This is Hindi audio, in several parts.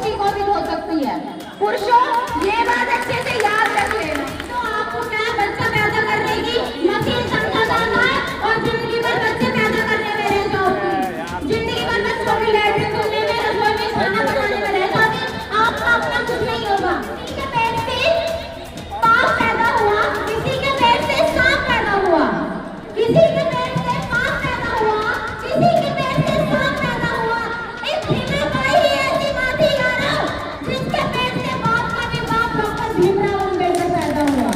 किसी को भी हो सकती है। पुरुषों, ये बात अच्छे से याद रख लेना। तो आपको क्या बच्चा पैदा करने की मशीन समझा जाना है और जिंदगी भर बच्चे पैदा करने में रह जाओगे, जिंदगी भर बच्चों की लैट्रिन धुलने में, रसोई में, खाना बनाने में रह जाओगे, आपका अपना कुछ नहीं होगा। किसी के पेट से पाप पैदा हुआ, किसी के पेट से सांप पैदा हुआ, किसी के पेट से पाप पैदा हुआ, किसी के पेट से सांप पैदा हुआ। इस भीमा बाई ही ऐसी माँ थी यारो, जिसके पेट से बाप का भी बाप डॉक्टर भीमराव अम्बेडकर पैदा हुआ।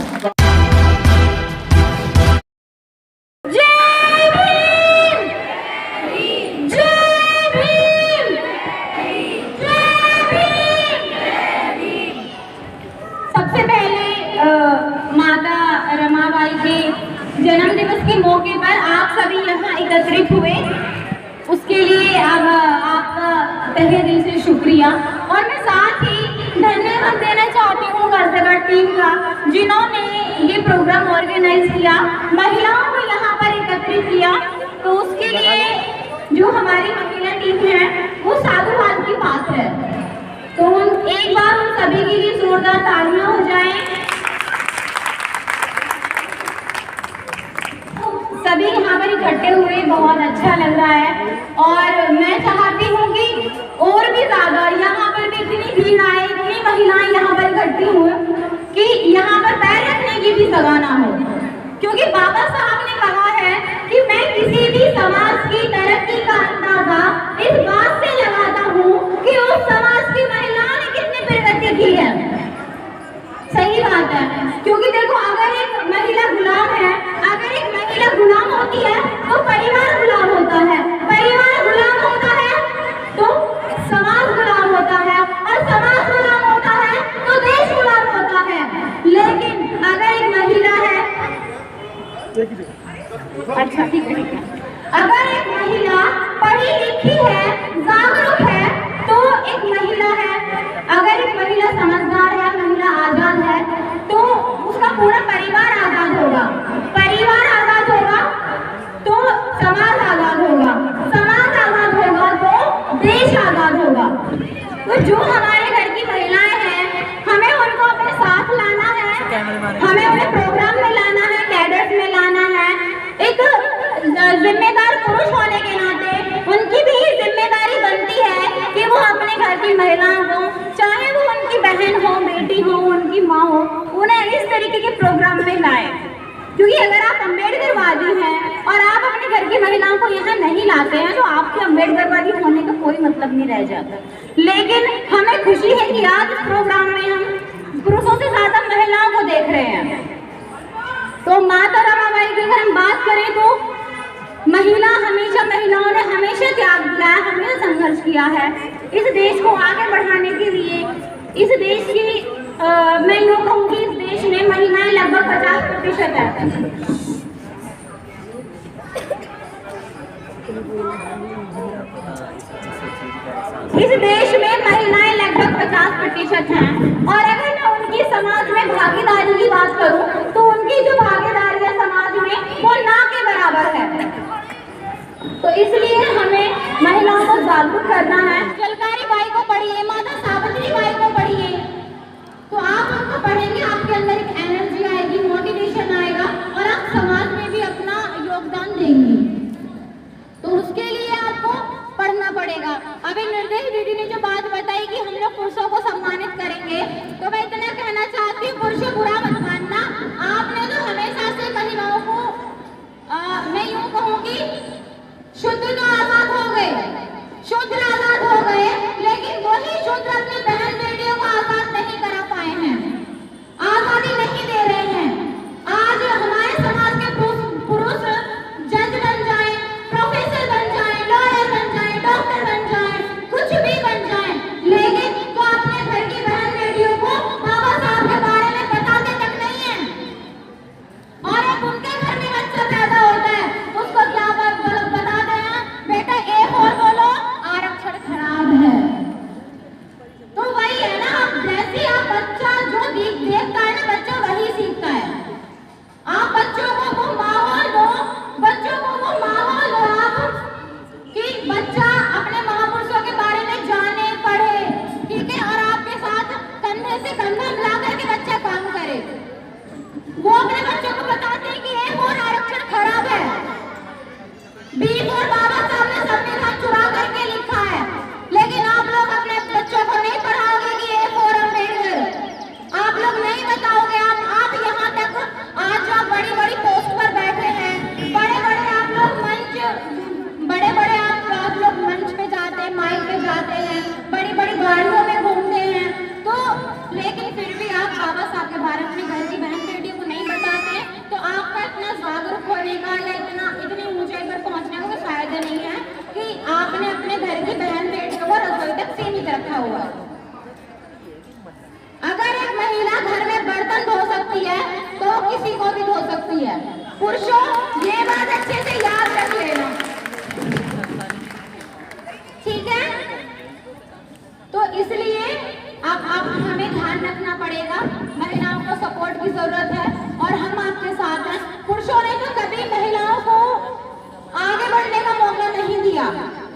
जय भीम, जय भीम, जय भीम। सबसे पहले माता रमाबाई के जन्म दिवस के मौके पर आप सभी यहाँ एकत्रित हुए, उसके लिए अब आपका तहे दिल से शुक्रिया। और मैं साथ ही धन्यवाद देना चाहती हूँ गर्जगढ़ टीम का, जिन्होंने ये प्रोग्राम ऑर्गेनाइज किया, महिलाओं को यहाँ पर एकत्रित किया। तो उसके लिए जो हमारी महिला टीम है वो साधुवाद की पात्र है। तो एक बार उन सभी के लिए जोरदार तालियां हो जाएं। सभी यहाँ पर इकट्ठे हुए बहुत अच्छा लग रहा है और मैं चाहती हूँ कि और भी ज्यादा यहाँ पर भी इतनी भीड़ आए, इतनी महिलाएं यहाँ पर इकट्ठी हुई कि यहाँ पर पैर रखने की भी जगह ना हो, क्योंकि बाबा साहब ने कहा है कि मैं किसी भी समाज की तरक्की का अंदाजा इस बात से लगाता हूँ कि उस समाज की महिलाओं ने कितनी प्रगति की है। सही बात है, क्योंकि देखो अगर एक महिला गुलाम है, अगर एक महिला गुलाम होती है तो परिवार गुलाम होता है, परिवार गुलाम होता है तो समाज गुलाम होता है, और समाज गुलाम होता है तो देश गुलाम होता है। लेकिन अगर एक महिला है, अच्छा ठीक है, अगर एक महिला पढ़ी लिखी है, जागरूक है, तो एक महिला है, अगर एक महिला समझदार है, महिला आजाद है, तो उसका पूरा परिवार आजाद होगा, परिवार आजाद होगा तो समाज आजाद होगा, समाज आजाद होगा तो देश आजाद होगा। तो जो हमारे घर की महिलाएं हैं, हमें उनको अपने साथ लाना है, हमें उन्हें प्रोग्राम में लाना है, कैडेट्स में लाना है। एक जिम्मेदार पुरुष होने के नाते उनकी भी जिम्मेदारी बनती है कि वो अपने घर की महिलाओं को, चाहे वो उनकी बहन हो, बेटी हो, उनकी माँ हो, उन्हें इस तरीके के प्रोग्राम में लाए। क्योंकि अगर आप अम्बेडकरवादी हैं और आप अपने घर की महिलाओं को यहाँ नहीं लाते हैं तो आपके अम्बेडकरवादी होने का कोई मतलब नहीं रह जाता। लेकिन हमें खुशी है कि आज इस प्रोग्राम में हम पुरुषों से ज्यादा महिलाओं को देख रहे हैं। तो माता रमाबाई की अगर हम बात करें तो महिलाओं ने हमेशा त्याग दिया है, हमेशा संघर्ष किया है इस देश को आगे बढ़ाने के लिए। इस देश की मैं यूँ कहूँगी, इस देश में महिलाएं लगभग 50% है। इस देश में महिलाएं लगभग 50% हैं, और अगर मैं उनकी समाज में भागीदारी की बात करूं तो उनकी जो भागीदारी है समाज में वो ना के बराबर है। तो इसलिए हमें महिलाओं को जागरूक करना है। झलकारी बाई को पढ़िए, माता सावित्री बाई को पढ़िए, तो आप उनको पढ़ेंगे, आपके अंदर एक एनर्जी आएगी, मोटिवेशन आएगा और आप समाज में भी अपना योगदान देंगी। तो उसके लिए आपको पढ़ना पड़ेगा। अभी निर्देश दीदी ने जो बात बताई कि हम लोग पुरुषों को सम्मानित करेंगे, तो मैं इतना कहना चाहती हूँ, पुरुषों बुरा मत मानना। आपने तो हमेशा से महिलाओं को मैं यूँ कहूँगी शुद्ध तो आजाद हो गए, शुद्ध आजाद हो गए, लेकिन वही शुद्ध अपनी बहन बेटियों को आजाद नहीं करा पाए हैं, आजादी नहीं दे रहे हैं। आज हमारे समाज के पुरुष जज बन जाए, प्रोफेसर बन जाए, लॉयर बन जाए, डॉक्टर बन जाए, कुछ भी बन जाए, लेकिन वो अपने घर की बहन बेटियों को बाबा साहब के बारे में बताते तक नहीं है। और एक उनके घर में बच्चा पैदा होता है, उसको क्या बताते हैं, बेटा एक और बोलो, आरक्षण खराब है। अपने घर की बहन बेटियों को रसोई तक सीमित रखा हुआ है। अगर एक महिला घर में बर्तन धो सकती है तो किसी को भी धो सकती है। पुरुषों, ये बात अच्छे से याद रख लेना, ठीक है? तो इसलिए अब हमें ध्यान रखना पड़ेगा, महिलाओं को सपोर्ट की जरूरत है और हम आपके साथ हैं। पुरुषों ने तो कभी महिलाओं को आगे बढ़ने का मौका नहीं दिया,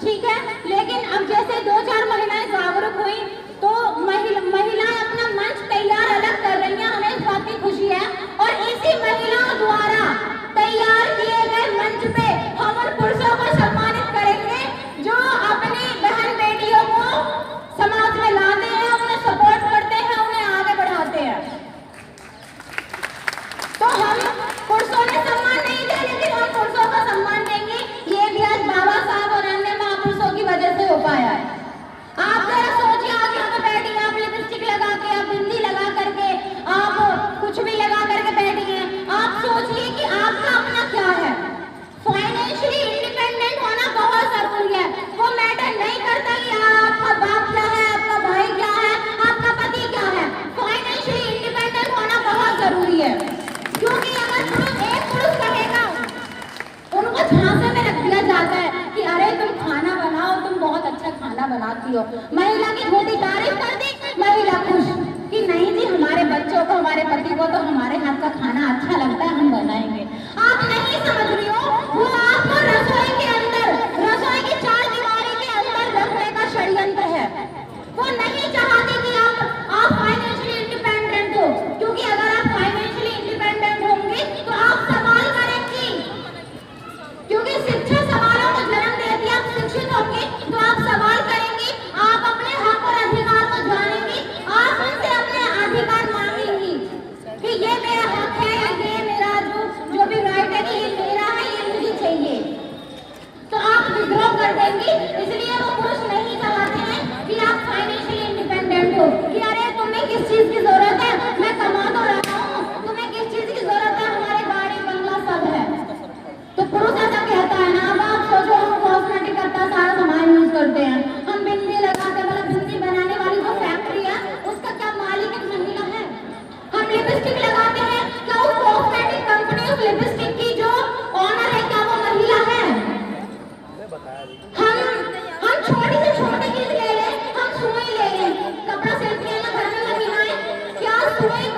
ठीक है? लेकिन अब जैसे 2-4 महिलाएं जागरूक हुई तो महिलाएं अपना मंच तैयार अलग कर रही हैं, हमें इस बात की खुशी है। और इसी महिलाओं द्वारा तैयार किए गए मंच पे हम उन पुरुषों को सम्मानित करेंगे जो अपनी बहन बेटियों को समाज में लाते हैं, उन्हें सपोर्ट करते हैं, उन्हें आगे बढ़ाते हैं। तो हम पुरुषों ने सम्मान नहीं दिया, लेकिन हम पुरुषों को सम्मान देंगे। ये भी आज बाबा साहब और अन्य महापुरुषों की वजह से हो पाया है। आप जरा सोचिए, आप यहाँ पे बैठी हैं, आप लिपस्टिक लगा के, आप बिंदी लगा करके, आप कुछ भी लगा करके बैठी हैं। आप सोचिए कि आपका अपना क्या है। फाइनेंशियली इंडिपेंडेंट होना बहुत जरूरी है। वो मैटर नहीं करता कि आपका बाप क्या है, आपका भाई क्या है, आपका पति क्या है। फाइनेंशियली इंडिपेंडेंट होना बहुत जरूरी है, क्योंकि अगर एक पुरुष कहेगा, उनको झांसे में रख दिया जाता है कि अरे तुम खाना बनाओ, तुम बहुत अच्छा खाना बनाती हो। महिला की थोड़ी तारीफ कर दी, महिला खुश कि नहीं जी, हमारे बच्चों को, हमारे पति को तो हमारे हाथ का खाना अच्छा लगता है, हम बनाएंगे। आप नहीं समझ रही हो, वो आपको रसोई के अंदर, रसोई की 4 दीवारी के अंदर रखने का षड्यंत्र है। वो नहीं चाहती कि आप फाइनेंशियली इंडिपेंडेंट हो, क्योंकि अगर आप फाइनेंशियली इंडिपेंडेंट होंगे तो आप सवाल करेंगी, क्योंकि शिक्षा सवालों को जन्म देती है। आप शिक्षित होंगे तो आप सवाल करेंगी, आप अपने हक और अधिकार को जानेंगी, आप उनसे अपने अधिकार मांगेंगी कि ये मेरा हक है या ये मेरा जो भी राइट है कि ये मेरा है, ये मुझे चाहिए। तो आप विद्रोह कर देंगी। इसलिए वो पुरुष नहीं चाहते हैं कि आप फाइनेंशियली इंडिपेंडेंट हो, कि अरे तुम्हें किस चीज की जरूरत है, मैं कमा तो रहा हूँ, तुम्हें किस चीज की जरूरत है, हमारे गाड़ी बंगला सब है। तो पुरुष ऐसा कहता है ना। अब आप सोचो, हम कॉस्मेटिक का सारा सामान यूज करते हैं, हम बिंदी लगाते, मतलब बिंदी बनाने वाली जो फैक्ट्री है उसका क्या मालिक एक महिला है। हम लिपस्टिक लगाते हैं, क्या उस कॉस्मेटिक कंपनी, उस लिपस्टिक की जो ऑनर है, क्या वो महिला है? हम छोटी से छोटी चीज ले लें, हम सुई ले लें, कपड़ा सिलते हैं ना घर में महिलाएं, क्या सुई